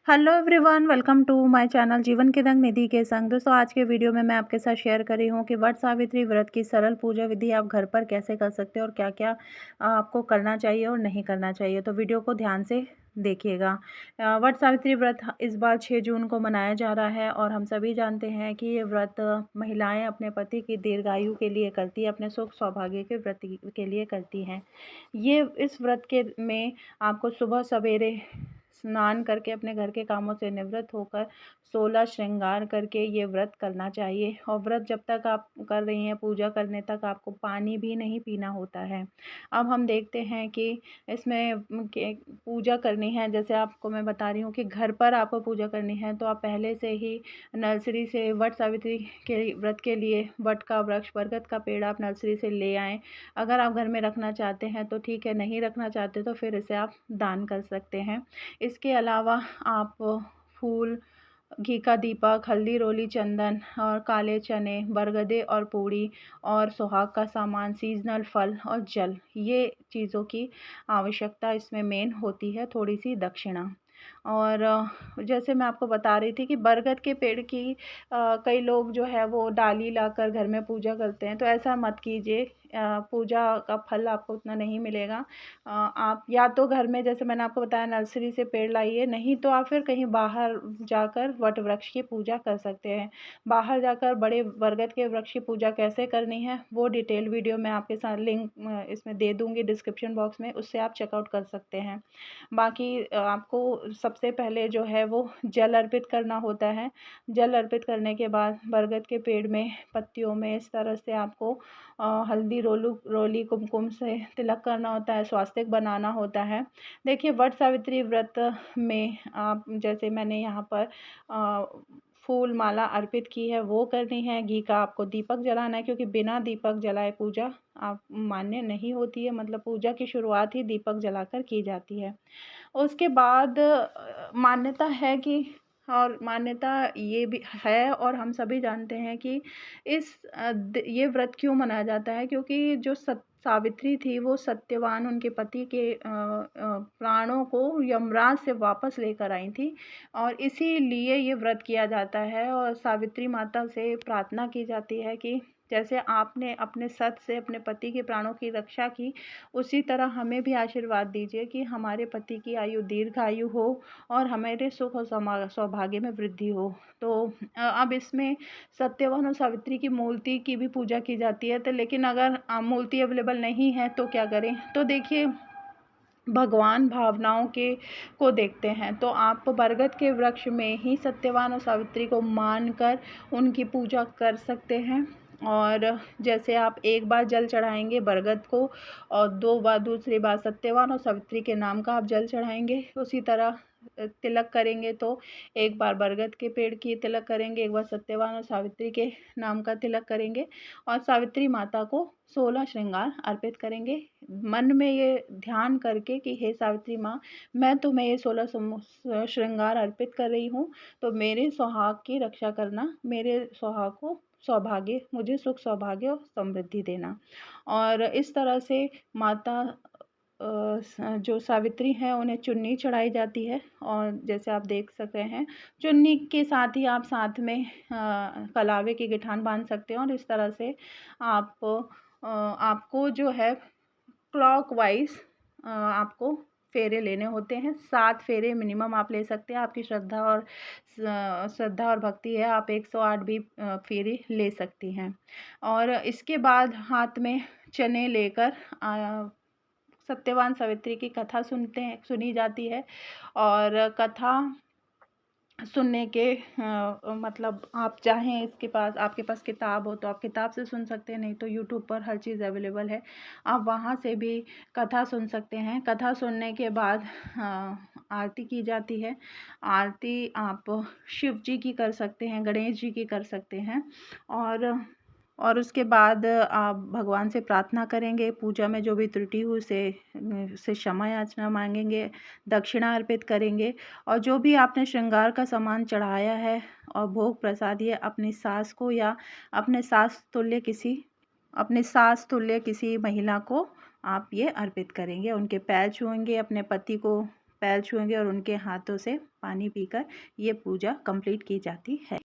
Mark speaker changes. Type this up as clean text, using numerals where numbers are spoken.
Speaker 1: Hello everyone, welcome to my channel जीवन के रंग निधि के संग। दोस्तों, आज के वीडियो में मैं आपके साथ शेयर कर रही हूँ कि वट सावित्री व्रत की सरल पूजा विधि आप घर पर कैसे कर सकते हो और क्या क्या आपको करना चाहिए और नहीं करना चाहिए। तो वीडियो को ध्यान से देखिएगा। वट सावित्री व्रत इस बार 6 जून को मनाया जा रहा है और हम सभी जानते हैं कि ये व्रत महिलाएं अपने पति की दीर्घायु के लिए करती है, अपने सुख सौभाग्य के व्रत के लिए करती हैं। ये इस व्रत के में आपको सुबह सवेरे स्नान करके अपने घर के कामों से निवृत्त होकर 16 श्रृंगार करके ये व्रत करना चाहिए। और व्रत जब तक आप कर रही हैं, पूजा करने तक आपको पानी भी नहीं पीना होता है। अब हम देखते हैं कि इसमें पूजा करनी है, जैसे आपको मैं बता रही हूँ कि घर पर आपको पूजा करनी है तो आप पहले से ही नर्सरी से वट सावित्री के व्रत के लिए वट का वृक्ष, बरगद का पेड़ आप नर्सरी से ले आएँ। अगर आप घर में रखना चाहते हैं तो ठीक है, नहीं रखना चाहते तो फिर इसे आप दान कर सकते हैं। इसके अलावा आप फूल, घी का दीपक, हल्दी, रोली, चंदन और काले चने, बरगदे और पूड़ी और सुहाग का सामान, सीजनल फल और जल, ये चीज़ों की आवश्यकता इसमें मेन होती है, थोड़ी सी दक्षिणा। और जैसे मैं आपको बता रही थी कि बरगद के पेड़ की कई लोग जो है वो डाली लाकर घर में पूजा करते हैं, तो ऐसा मत कीजिए। पूजा का फल आपको उतना नहीं मिलेगा। आप या तो घर में, जैसे मैंने आपको बताया, नर्सरी से पेड़ लाइए, नहीं तो आप फिर कहीं बाहर जाकर वट वृक्ष की पूजा कर सकते हैं। बाहर जाकर बड़े बरगद के वृक्ष की पूजा कैसे करनी है वो डिटेल वीडियो मैं आपके साथ लिंक इसमें दे दूँगी डिस्क्रिप्शन बॉक्स में, उससे आप चेकआउट कर सकते हैं। बाकी आपको सबसे पहले जो है वो जल अर्पित करना होता है। जल अर्पित करने के बाद बरगद के पेड़ में पत्तियों में इस तरह से आपको हल्दी, रोली, कुमकुम से तिलक करना होता है, स्वास्तिक बनाना होता है। देखिए, वट सावित्री व्रत में आप, जैसे मैंने यहाँ पर फूल माला अर्पित की है वो करनी है। घी का आपको दीपक जलाना है, क्योंकि बिना दीपक जलाए पूजा आप मान्य नहीं होती है। मतलब पूजा की शुरुआत ही दीपक जलाकर की जाती है। उसके बाद मान्यता है कि, और मान्यता ये भी है और हम सभी जानते हैं कि ये व्रत क्यों मनाया जाता है, क्योंकि जो सावित्री थी वो सत्यवान, उनके पति के प्राणों को यमराज से वापस लेकर आई थी और इसीलिए ये व्रत किया जाता है। और सावित्री माता से प्रार्थना की जाती है कि जैसे आपने अपने सत से अपने पति के प्राणों की रक्षा की, उसी तरह हमें भी आशीर्वाद दीजिए कि हमारे पति की आयु दीर्घायु हो और हमारे सुख और सौभाग्य में वृद्धि हो। तो अब इसमें सत्यवान और सावित्री की मूर्ति की भी पूजा की जाती है। तो लेकिन अगर मूर्ति अवेलेबल नहीं है तो क्या करें? तो देखिए, भगवान भावनाओं के को देखते हैं, तो आप बरगद के वृक्ष में ही सत्यवान और सावित्री को मानकर उनकी पूजा कर सकते हैं। और जैसे आप एक बार जल चढ़ाएंगे बरगद को और 2 बार, दूसरी बार सत्यवान और सावित्री के नाम का आप जल चढ़ाएंगे, उसी तरह तिलक करेंगे तो एक बार बरगद के पेड़ की तिलक करेंगे, एक बार सत्यवान और सावित्री के नाम का तिलक करेंगे और सावित्री माता को 16 श्रृंगार अर्पित करेंगे। मन में ये ध्यान करके कि हे सावित्री माँ, मैं तुम्हें ये 16 श्रृंगार अर्पित कर रही हूँ, तो मेरे सुहाग की रक्षा करना, मेरे सुहाग को सौभाग्य, मुझे सुख सौभाग्य और समृद्धि देना। और इस तरह से माता जो सावित्री हैं उन्हें चुन्नी चढ़ाई जाती है और जैसे आप देख सक रहे हैं, चुन्नी के साथ ही आप साथ में कलावे की गिठान बांध सकते हैं और इस तरह से आपको जो है क्लॉकवाइज आपको फेरे लेने होते हैं। 7 फेरे मिनिमम आप ले सकते हैं। आपकी श्रद्धा और भक्ति है, आप 108 भी फेरे ले सकती हैं। और इसके बाद हाथ में चने लेकर सत्यवान सावित्री की कथा सुनी जाती है। और कथा सुनने के मतलब आप चाहें, इसके पास, आपके पास किताब हो तो आप किताब से सुन सकते हैं, नहीं तो यूट्यूब पर हर चीज़ अवेलेबल है, आप वहाँ से भी कथा सुन सकते हैं। कथा सुनने के बाद आरती की जाती है। आरती आप शिव जी की कर सकते हैं, गणेश जी की कर सकते हैं और उसके बाद आप भगवान से प्रार्थना करेंगे, पूजा में जो भी त्रुटि हुई उसे क्षमा याचना मांगेंगे, दक्षिणा अर्पित करेंगे और जो भी आपने श्रृंगार का सामान चढ़ाया है और भोग प्रसाद ये अपनी सास को या अपने सास तुल्य किसी महिला को आप ये अर्पित करेंगे। उनके पैर छुएंगे, अपने पति को पैर छुएंगे और उनके हाथों से पानी पीकर ये पूजा कंप्लीट की जाती है।